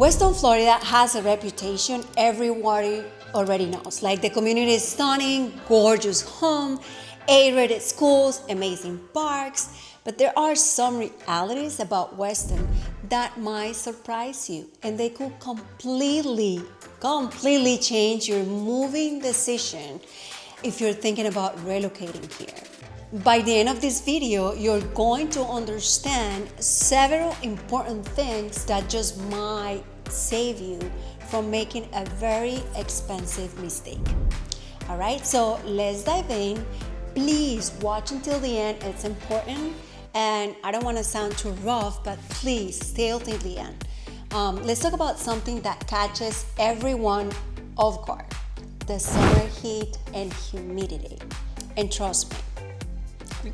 Weston, Florida has a reputation everybody already knows. Like the community is stunning, gorgeous home, A-rated schools, amazing parks. But there are some realities about Weston that might surprise you, and they could completely change your moving decision if you're thinking about relocating here. By the end of this video, you're going to understand several important things that just might save you from making a very expensive mistake. All right, so let's dive in. Please watch until the end, it's important. And I don't want to sound too rough, but please stay until the end. Let's talk about something that catches everyone off guard: the summer heat and humidity. And trust me,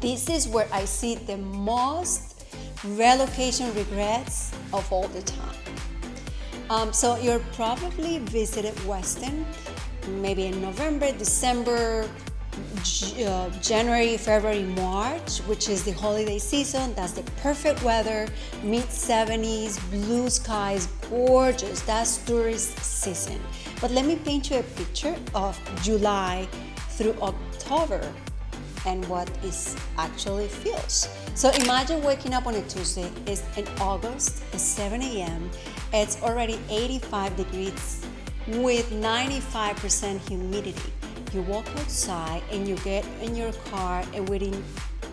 this is where I see the most relocation regrets of all the time. So you're probably visited Weston maybe in November, December, January, February, March, which is the holiday season. That's the perfect weather, mid-70s, blue skies, gorgeous. That's tourist season. But let me paint you a picture of July through October and what it actually feels. So imagine waking up on a Tuesday, it's in August, it's 7 a.m., it's already 85 degrees with 95% humidity. You walk outside and you get in your car, and within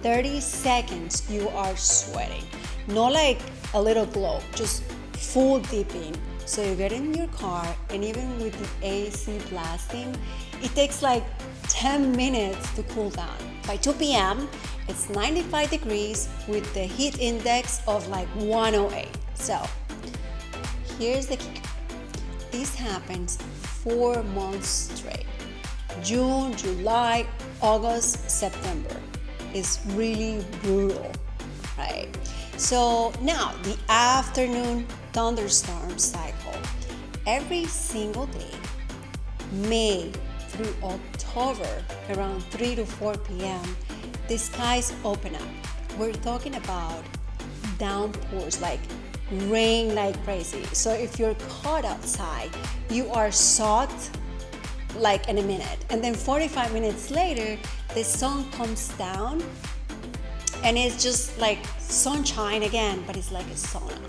30 seconds you are sweating. Not like a little glow, just full dipping. So you get in your car, and even with the AC blasting, it takes like 10 minutes to cool down. By 2 p.m., it's 95 degrees with the heat index of like 108. So here's the kicker. This happens 4 months straight. June, July, August, September. It's really brutal, right? So now the afternoon thunderstorm cycle. Every single day, May through October, around 3 to 4 p.m., the skies open up. We're talking about downpours, like rain like crazy. So if you're caught outside, you are soaked like in a minute. And then 45 minutes later, the sun comes down and it's just like sunshine again, but it's like a sauna.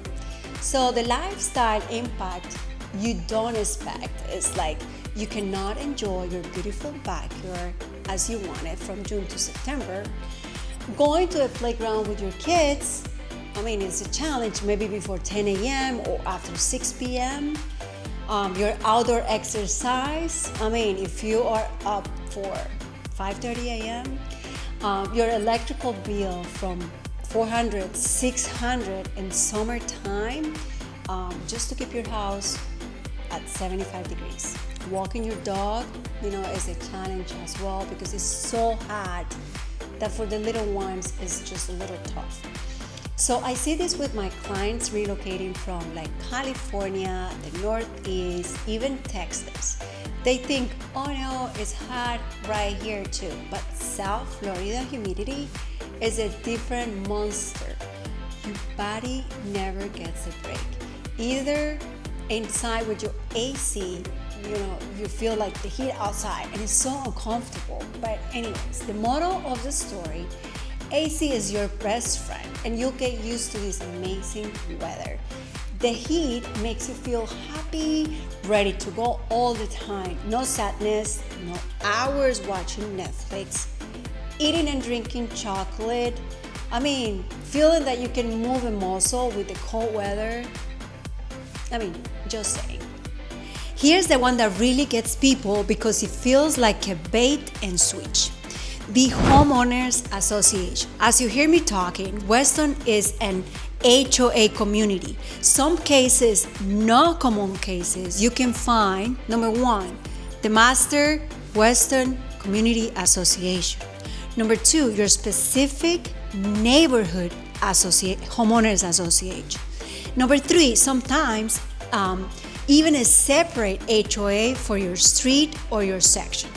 So the lifestyle impact you don't expect is like you cannot enjoy your beautiful backyard as you want it from June to September. Going to a playground with your kids, I mean, it's a challenge maybe before 10 a.m. or after 6 p.m. Your outdoor exercise, I mean, if you are up for 5:30 a.m., your electrical bill from $400, $600 in summertime, just to keep your house at 75 degrees. Walking your dog, is a challenge as well, because it's so hot that for the little ones, it's just a little tough. So I see this with my clients relocating from like California, the Northeast, even Texas. They think, oh no, it's hot right here too. But South Florida humidity is a different monster. Your body never gets a break. Either inside with your AC, you feel like the heat outside and it's so uncomfortable. But anyways, the moral of the story, AC is your best friend and you'll get used to this amazing weather. The heat makes you feel happy, ready to go all the time. No sadness, no hours watching Netflix, eating and drinking chocolate. I mean, feeling that you can move a muscle with the cold weather. I mean, just saying. Here's the one that really gets people because it feels like a bait and switch. The Homeowners Association. As you hear me talking, Weston is an HOA community. Some cases, not common cases, you can find, number one, the Master Weston Community Association. Number two, your specific neighborhood homeowners association. Number three, sometimes even a separate HOA for your street or your section.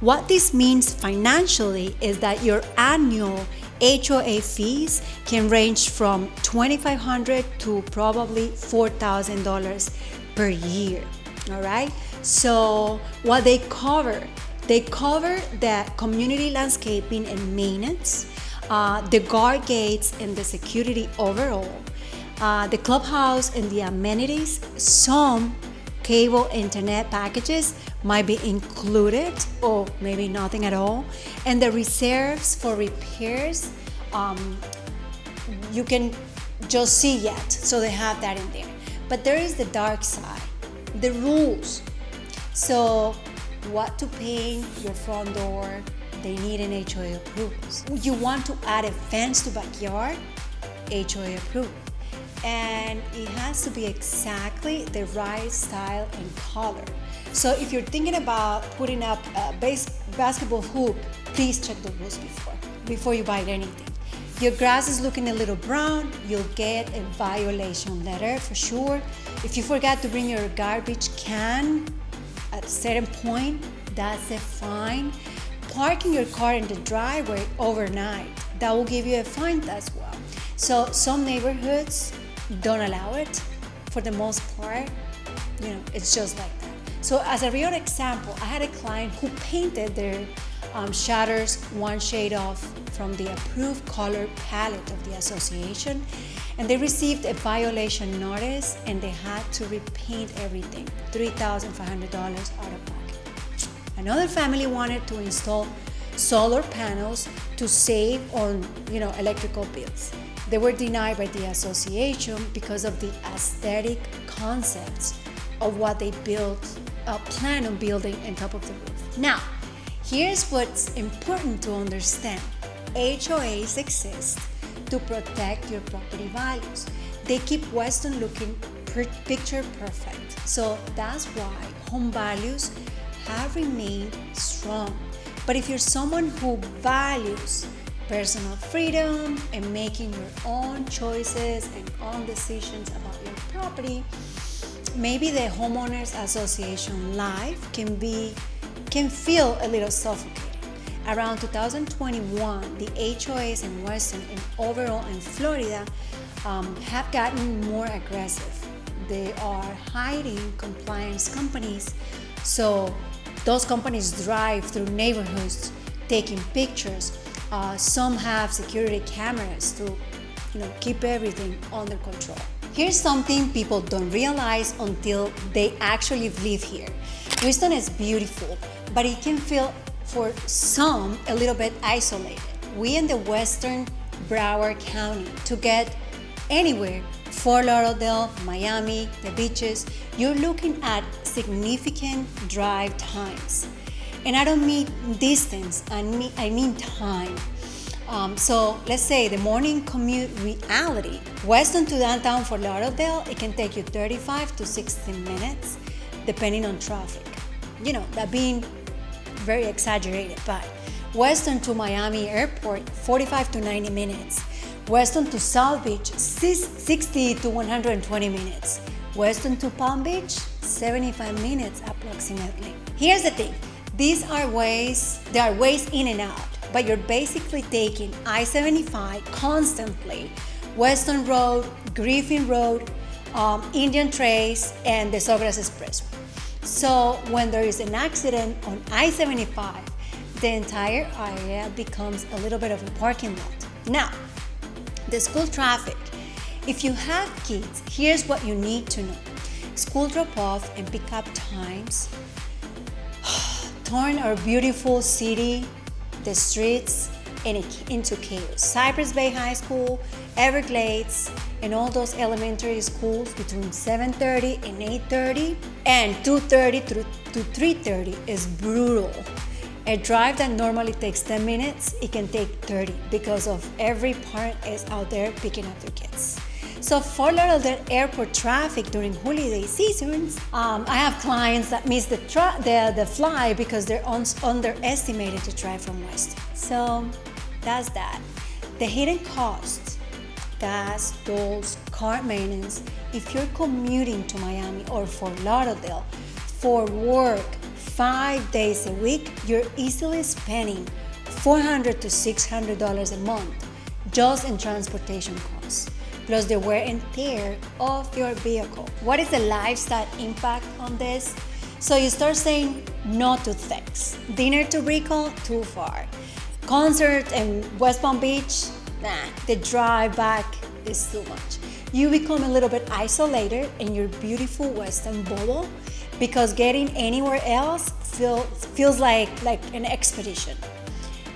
What this means financially is that your annual HOA fees can range from $2,500 to probably $4,000 per year. All right. So what they cover the community landscaping and maintenance, the guard gates and the security overall, the clubhouse and the amenities. Some cable internet packages might be included, or maybe nothing at all. And the reserves for repairs, you can just see yet, so they have that in there. But there is the dark side, the rules. So what to paint your front door, they need an HOA approval. You want to add a fence to backyard, HOA approval. And it has to be exactly the right style and color. So if you're thinking about putting up a basketball hoop, please check the rules before you buy anything. Your grass is looking a little brown, you'll get a violation letter for sure. If you forgot to bring your garbage can at a certain point, that's a fine. Parking your car in the driveway overnight, that will give you a fine as well. So some neighborhoods don't allow it. For the most part, it's just like that. So as a real example, I had a client who painted their shutters one shade off from the approved color palette of the association, and they received a violation notice and they had to repaint everything, $3,500 out of pocket. Another family wanted to install solar panels to save on electrical bills. They were denied by the association because of the aesthetic concepts of what they plan on building on top of the roof. Now, here's what's important to understand. HOAs exist to protect your property values. They keep Weston looking picture perfect. So that's why home values have remained strong. But if you're someone who values personal freedom and making your own choices and own decisions about your property, maybe the homeowners association life can feel a little suffocating. Around 2021, the HOAs in Weston and overall in Florida have gotten more aggressive. They are hiring compliance companies, so those companies drive through neighborhoods taking pictures. Some have security cameras to keep everything under control. Here's something people don't realize until they actually live here. Weston is beautiful, but it can feel for some a little bit isolated. We in the western Broward County, to get anywhere, Fort Lauderdale, Miami, the beaches, you're looking at significant drive times. And I don't mean distance, I mean time. So let's say the morning commute reality, Weston to downtown Fort Lauderdale, it can take you 35 to 60 minutes, depending on traffic. That being very exaggerated, but Weston to Miami Airport, 45 to 90 minutes. Weston to South Beach, 60 to 120 minutes. Weston to Palm Beach, 75 minutes approximately. Here's the thing. There are ways in and out, but you're basically taking I-75 constantly, Weston Road, Griffin Road, Indian Trace, and the Sawgrass Expressway. So when there is an accident on I-75, the entire area becomes a little bit of a parking lot. Now, the school traffic. If you have kids, here's what you need to know. School drop-off and pick-up times turn our beautiful city, the streets, into chaos. Cypress Bay High School, Everglades, and all those elementary schools between 7:30 and 8:30, and 2:30 to 3:30 is brutal. A drive that normally takes 10 minutes, it can take 30 because of every parent is out there picking up their kids. So Fort Lauderdale airport traffic during holiday seasons, I have clients that miss the fly because they're underestimated to drive from Weston. So that's that. The hidden costs, gas, tolls, car maintenance. If you're commuting to Miami or Fort Lauderdale for work 5 days a week, you're easily spending $400 to $600 a month just in transportation costs, plus the wear and tear of your vehicle. What is the lifestyle impact on this? So you start saying no to things. Dinner to Brickell, too far. Concert in West Palm Beach, nah, the drive back is too much. You become a little bit isolated in your beautiful Weston bubble because getting anywhere else feels like an expedition.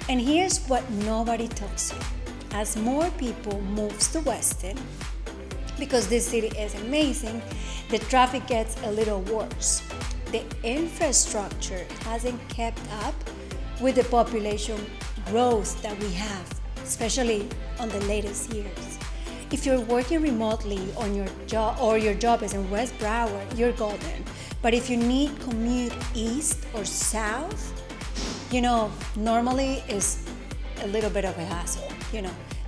And here's what nobody tells you. As more people moves to Weston, because this city is amazing, the traffic gets a little worse. The infrastructure hasn't kept up with the population growth that we have, especially on the latest years. If you're working remotely on your job or your job is in West Broward, you're golden. But if you need commute east or south, normally is a little bit of a hassle.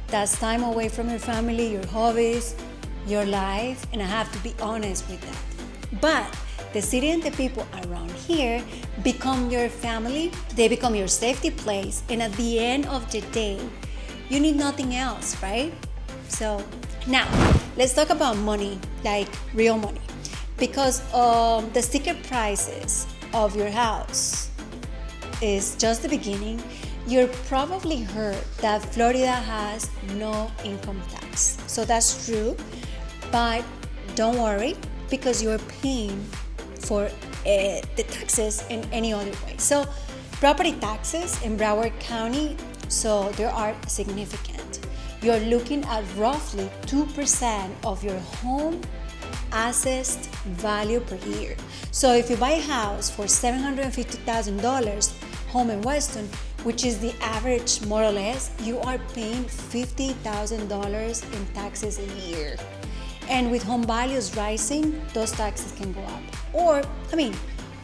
That's time away from your family, your hobbies, your life, and I have to be honest with that. But the city and the people around here become your family, they become your safety place, and at the end of the day, you need nothing else, right? So now, let's talk about money, like real money. Because the sticker prices of your house is just the beginning, you've probably heard that Florida has no income tax. So that's true, but don't worry because you're paying for the taxes in any other way. So property taxes in Broward County, so they are significant. You're looking at roughly 2% of your home assessed value per year. So if you buy a house for $750,000 home in Weston, which is the average more or less, you are paying $50,000 in taxes a year. And with home values rising, those taxes can go up. Or,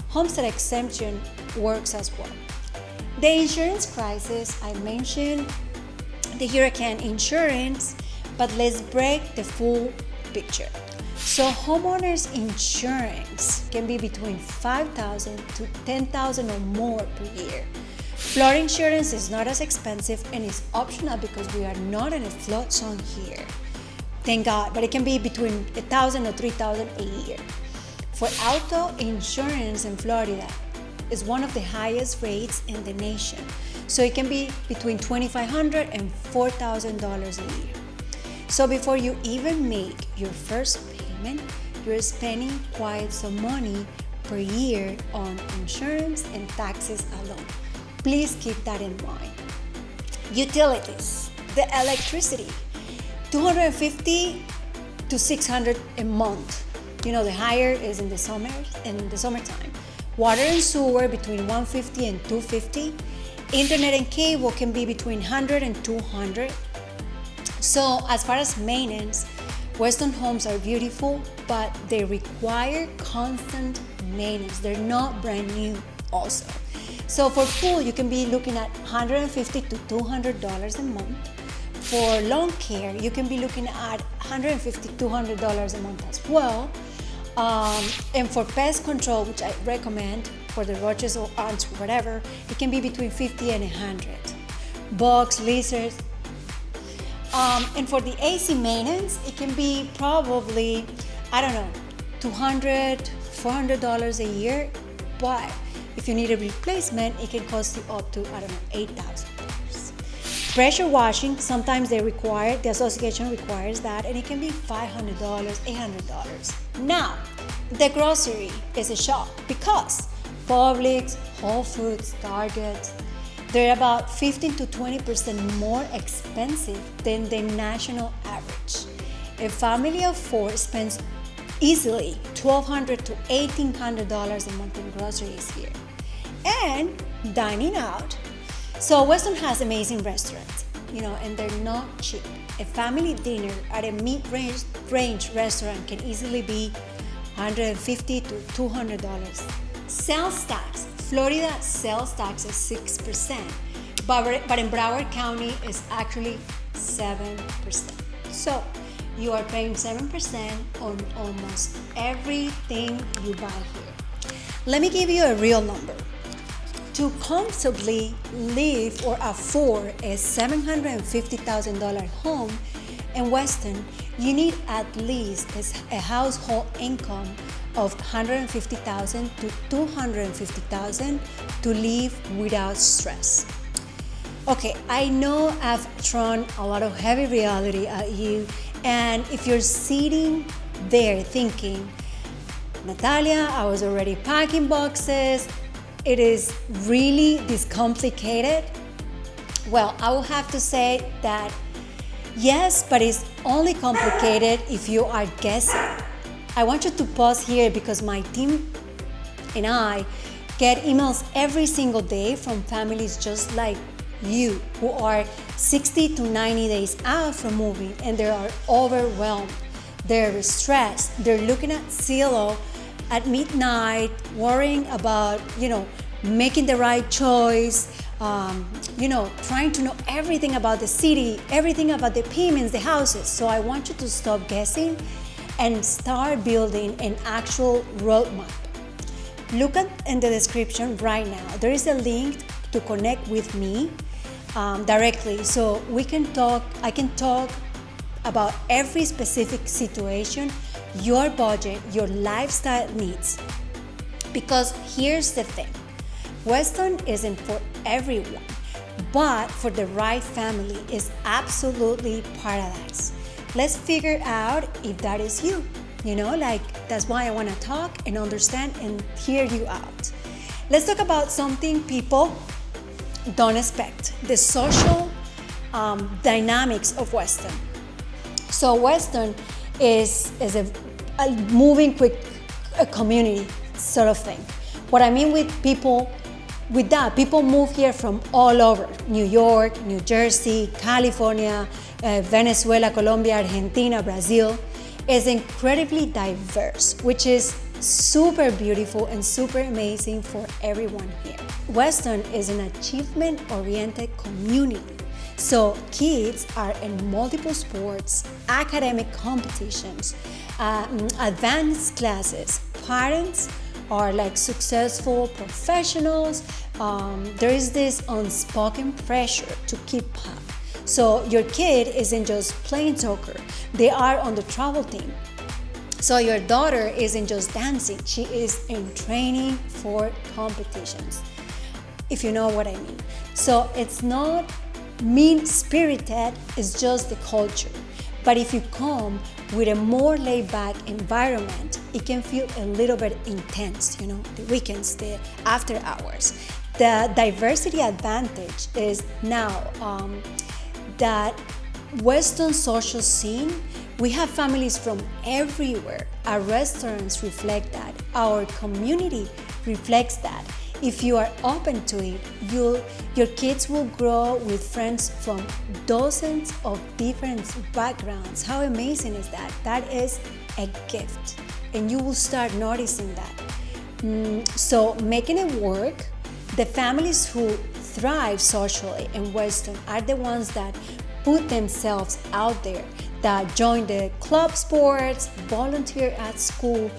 homestead exemption works as well. The insurance crisis, I mentioned the hurricane insurance, but let's break the full picture. So homeowners insurance can be between $5,000 to $10,000 or more per year. Flood insurance is not as expensive and is optional because we are not in a flood zone here. Thank God, but it can be between $1,000 or $3,000 a year. For auto insurance in Florida is one of the highest rates in the nation. So it can be between $2,500 and $4,000 a year. So before you even make your first payment, you're spending quite some money per year on insurance and taxes alone. Please keep that in mind. Utilities, the electricity, $250 to $600 a month. The higher is in the summertime. Water and sewer between $150 and $250. Internet and cable can be between $100 and $200. So as far as maintenance, Weston homes are beautiful, but they require constant maintenance. They're not brand new also. So for pool, you can be looking at $150 to $200 a month. For lawn care, you can be looking at $150 to $200 a month as well. And for pest control, which I recommend for the roaches or ants or whatever, it can be between $50 and $100. Bugs, lizards. And for the AC maintenance, it can be probably, $200, $400 a year. But if you need a replacement, it can cost you up to, $8,000. Pressure washing, sometimes the association requires that, and it can be $500, $800. Now, the grocery is a shock because Publix, Whole Foods, Target, they're about 15 to 20% more expensive than the national average. A family of four spends easily $1,200 to $1,800 a month in groceries here. And dining out. So Weston has amazing restaurants, and they're not cheap. A family dinner at a mid-range restaurant can easily be $150 to $200. Sales tax. Florida sales tax is 6%, but in Broward County it's actually 7%. So you are paying 7% on almost everything you buy here. Let me give you a real number. to comfortably live or afford a $750,000 home in Weston, you need at least a household income of $150,000 to $250,000 to live without stress. Okay, I know I've thrown a lot of heavy reality at you, and if you're sitting there thinking, Natalia, I was already packing boxes, it is really this complicated. Well, I will have to say that yes, but it's only complicated if you are guessing. I want you to pause here because my team and I get emails every single day from families just like you who are 60 to 90 days out from moving and they are overwhelmed. They're stressed. They're looking at Zillow at midnight, worrying about, making the right choice, trying to know everything about the city, everything about the payments, the houses. So I want you to stop guessing and start building an actual roadmap. Look in the description right now. There is a link to connect with me directly, so we can talk. I can talk about every specific situation, your budget, your lifestyle needs. Because here's the thing, Weston isn't for everyone, but for the right family is absolutely paradise. Let's figure out if that is you. That's why I want to talk and understand and hear you out. Let's talk about something people don't expect, the social dynamics of Weston. So Weston is a moving quick community sort of thing. What I mean with people move here from all over, New York, New Jersey, California, Venezuela, Colombia, Argentina, Brazil. Is incredibly diverse, which is super beautiful and super amazing for everyone here. Weston is an achievement-oriented community. So kids are in multiple sports, academic competitions, advanced classes. Parents are like successful professionals. There is this unspoken pressure to keep up. So your kid isn't just playing soccer, they are on the travel team. So your daughter isn't just dancing, she is in training for competitions, if you know what I mean. So it's not mean-spirited, it's just the culture. But if you come with a more laid-back environment, it can feel a little bit intense, the weekends, the after hours. The diversity advantage is now that Weston social scene, we have families from everywhere. Our restaurants reflect that. Our community reflects that. If you are open to it, your kids will grow with friends from dozens of different backgrounds. How amazing is that? That is a gift, and you will start noticing that. So making it work, the families who thrive socially in Weston are the ones that put themselves out there, that join the club sports, volunteer at school,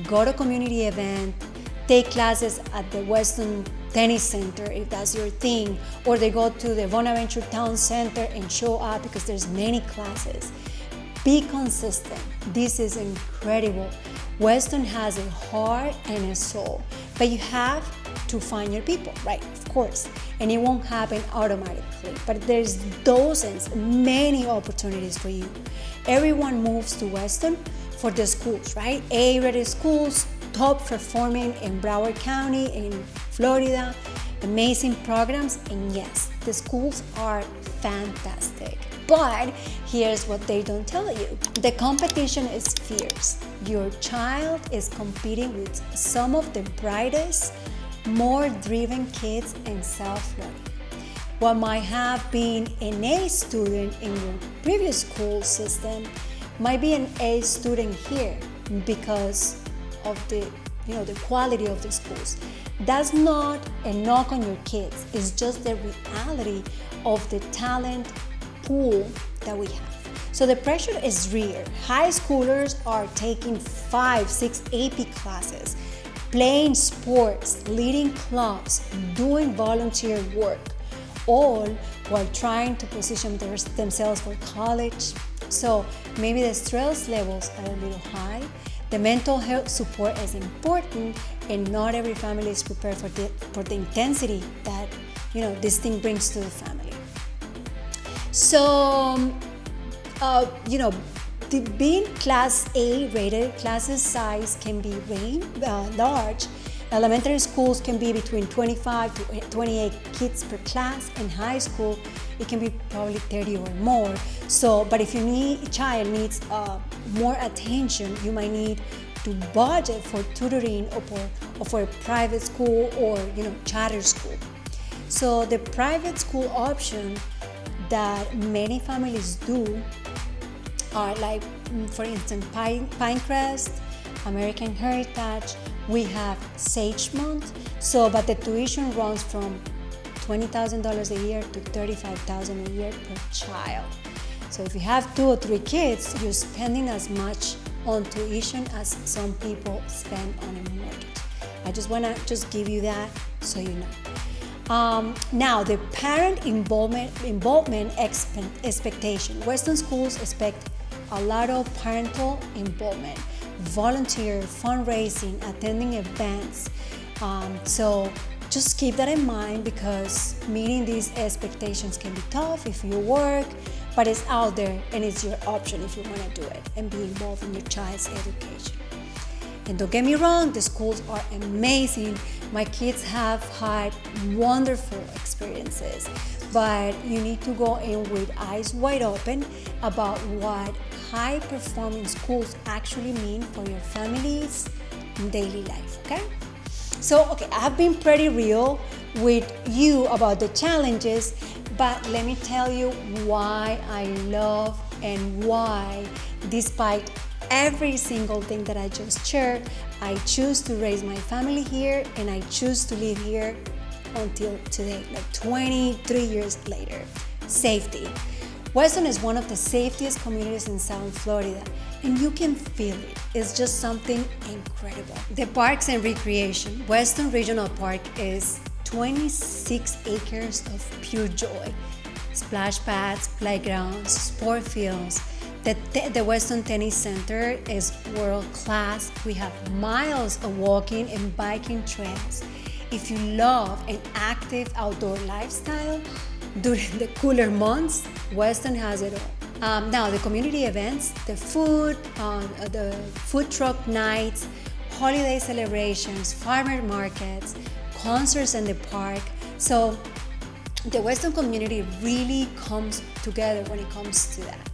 go to community event, take classes at the Weston Tennis Center if that's your thing, or they go to the Bonaventure Town Center and show up because there's many classes. Be consistent. This is incredible. Weston has a heart and a soul, but you have to find your people, right? Of course. And it won't happen automatically, but there's dozens, many opportunities for you. Everyone moves to Weston for the schools, right? A-rated schools, top performing in Broward County, in Florida, amazing programs, and yes, the schools are fantastic. But here's what they don't tell you. The competition is fierce. Your child is competing with some of the brightest, more driven kids in South Florida. What might have been an A student in your previous school system might be an A student here because of the quality of the schools. That's not a knock on your kids. It's just the reality of the talent pool that we have. So the pressure is real. High schoolers are taking 5, 6 AP classes playing sports, leading clubs, doing volunteer work, all while trying to position themselves for college. So maybe the stress levels are a little high. The mental health support is important, and not every family is prepared for the intensity that this thing brings to the family. So being class A rated, classes size can be large. Elementary schools can be between 25 to 28 kids per class. In high school, it can be probably 30 or more. So, but if your child needs more attention, you might need to budget for tutoring or for a private school or charter school. So the private school option that many families do are like, for instance, Pinecrest, American Heritage. We have Sagemont. So, but the tuition runs from $20,000 a year to $35,000 a year per child. So if you have 2 or 3 kids, you're spending as much on tuition as some people spend on a mortgage. I just want to give you that so you know. Now, the parent involvement expectation. Western schools expect a lot of parental involvement, volunteer, fundraising, attending events. So just keep that in mind, because meeting these expectations can be tough if you work, but it's out there and it's your option if you want to do it and be involved in your child's education. And don't get me wrong, the schools are amazing. My kids have had wonderful experiences, but you need to go in with eyes wide open about what high-performing schools actually mean for your family's daily life, okay? So, I have been pretty real with you about the challenges, but let me tell you why I love and why, despite every single thing that I just shared, I choose to raise my family here and I choose to live here until today, like 23 years later. Safety. Weston is one of the safest communities in South Florida, and you can feel it. It's just something incredible. The parks and recreation. Weston Regional Park is 26 acres of pure joy. Splash pads, playgrounds, sport fields. The Weston Tennis Center is world class. We have miles of walking and biking trails. If you love an active outdoor lifestyle during the cooler months, Weston has it all. Now, the community events, the food truck nights, holiday celebrations, farmer markets, concerts in the park. So the Weston community really comes together when it comes to that.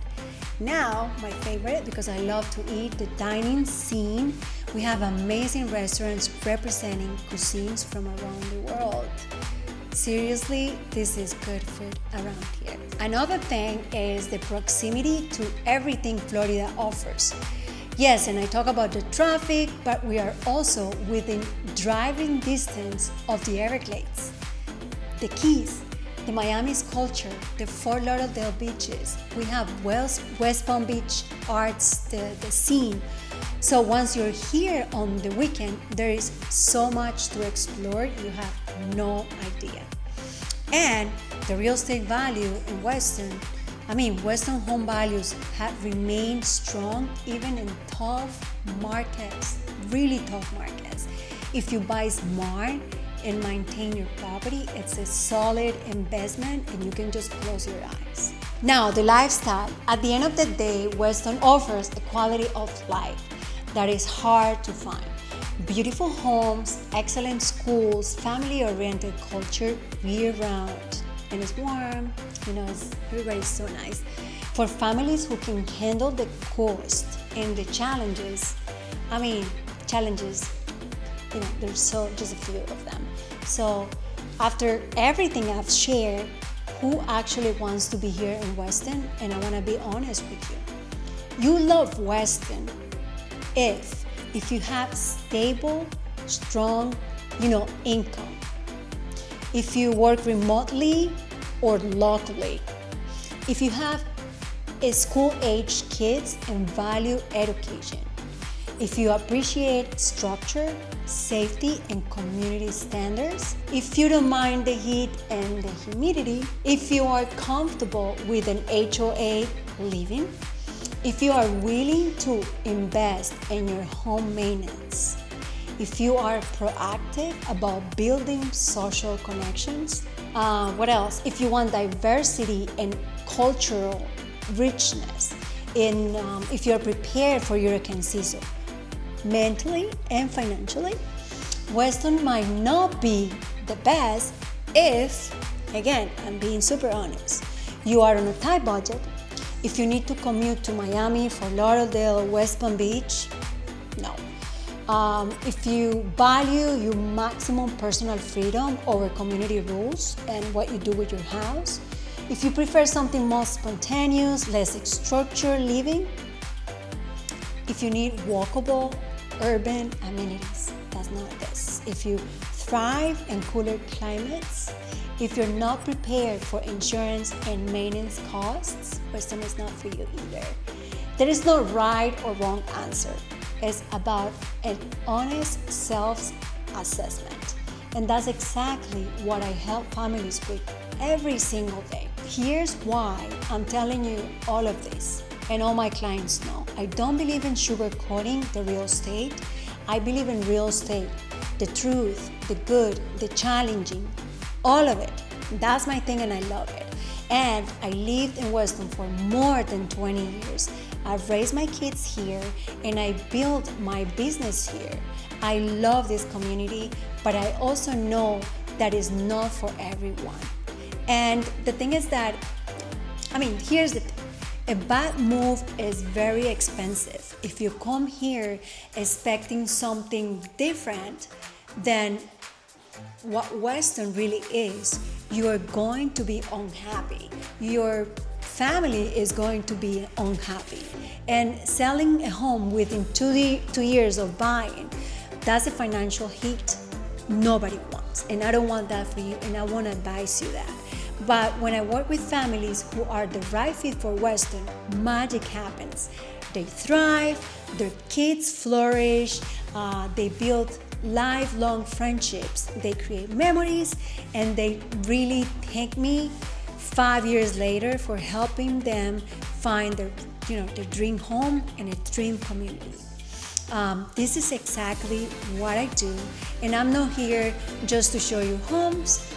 Now, my favorite, because I love to eat, the dining scene. We have amazing restaurants representing cuisines from around the world. Seriously, this is good food around here. Another thing is the proximity to everything Florida offers. Yes, and I talk about the traffic, but we are also within driving distance of the Everglades, the Keys, the Miami's culture, the Fort Lauderdale beaches. We have West Palm Beach arts, the scene. So once you're here on the weekend, there is so much to explore, you have no idea. And the real estate value in Weston, Weston home values have remained strong even in tough markets, really tough markets. If you buy smart and maintain your property, it's a solid investment and you can just close your eyes. Now, the lifestyle. At the end of the day, Weston offers a quality of life that is hard to find. Beautiful homes, excellent schools, family-oriented culture year-round. And it's warm, everybody's so nice. For families who can handle the cost and the challenges, there's just a few of them. So after everything I've shared, who actually wants to be here in Weston? And I want to be honest with you. You love Weston if you have stable, strong, income. If you work remotely or locally. If you have school-age kids and value education. if you appreciate structure, safety, and community standards, if you don't mind the heat and the humidity, if you are comfortable with an HOA living, if you are willing to invest in your home maintenance, if you are proactive about building social connections, what else? If you want diversity and cultural richness, if you're prepared for hurricane season, mentally and financially, Weston might not be the best if, again, I'm being super honest, you are on a tight budget. If you need to commute to Miami, Fort Lauderdale, West Palm Beach, no. If you value your maximum personal freedom over community rules and what you do with your house, if you prefer something more spontaneous, less structured living, if you need walkable urban amenities, that's not this. If you thrive in cooler climates, if you're not prepared for insurance and maintenance costs, Weston is not for you either. There is no right or wrong answer. It's about an honest self-assessment. And that's exactly what I help families with every single day. Here's why I'm telling you all of this, and all my clients know. I don't believe in sugarcoating the real estate. I believe in real estate, the truth, the good, the challenging, all of it. That's my thing and I love it. And I lived in Weston for more than 20 years. I've raised my kids here and I built my business here. I love this community, but I also know that it's not for everyone. And the thing is that, here's the thing. A bad move is very expensive. If you come here expecting something different than what Weston really is, you are going to be unhappy. Your family is going to be unhappy. And selling a home within 2 years of buying, that's a financial hit nobody wants. And I don't want that for you, and I want to advise you that. But when I work with families who are the right fit for Weston, magic happens. They thrive, their kids flourish, they build lifelong friendships, they create memories, and they really thank me 5 years later for helping them find their dream home and a dream community. This is exactly what I do, and I'm not here just to show you homes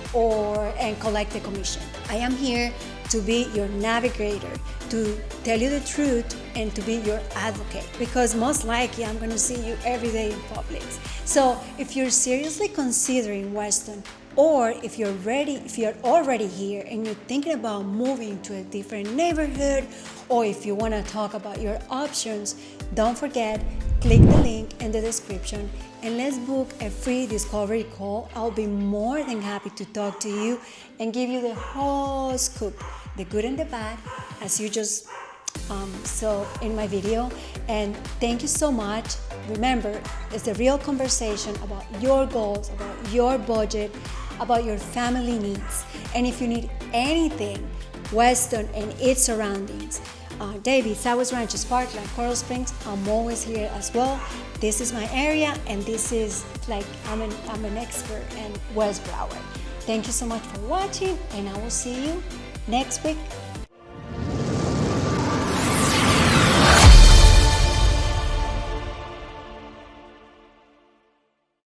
and collect a commission. I am here to be your navigator, to tell you the truth, and to be your advocate, because most likely I'm going to see you every day in Publix. So if you're seriously considering Weston, or if you're already here and you're thinking about moving to a different neighborhood, or if you want to talk about your options, don't forget, click the link in the description and let's book a free discovery call. I'll be more than happy to talk to you and give you the whole scoop, the good and the bad, as you just saw in my video. And thank you so much. Remember, it's a real conversation about your goals, about your budget, about your family needs. And if you need anything, Weston and its surroundings, Davie, Southwest Ranches, Parkland, Coral Springs, I'm always here as well. This is my area, and this is like I'm an expert in West Broward. Thank you so much for watching, and I will see you next week.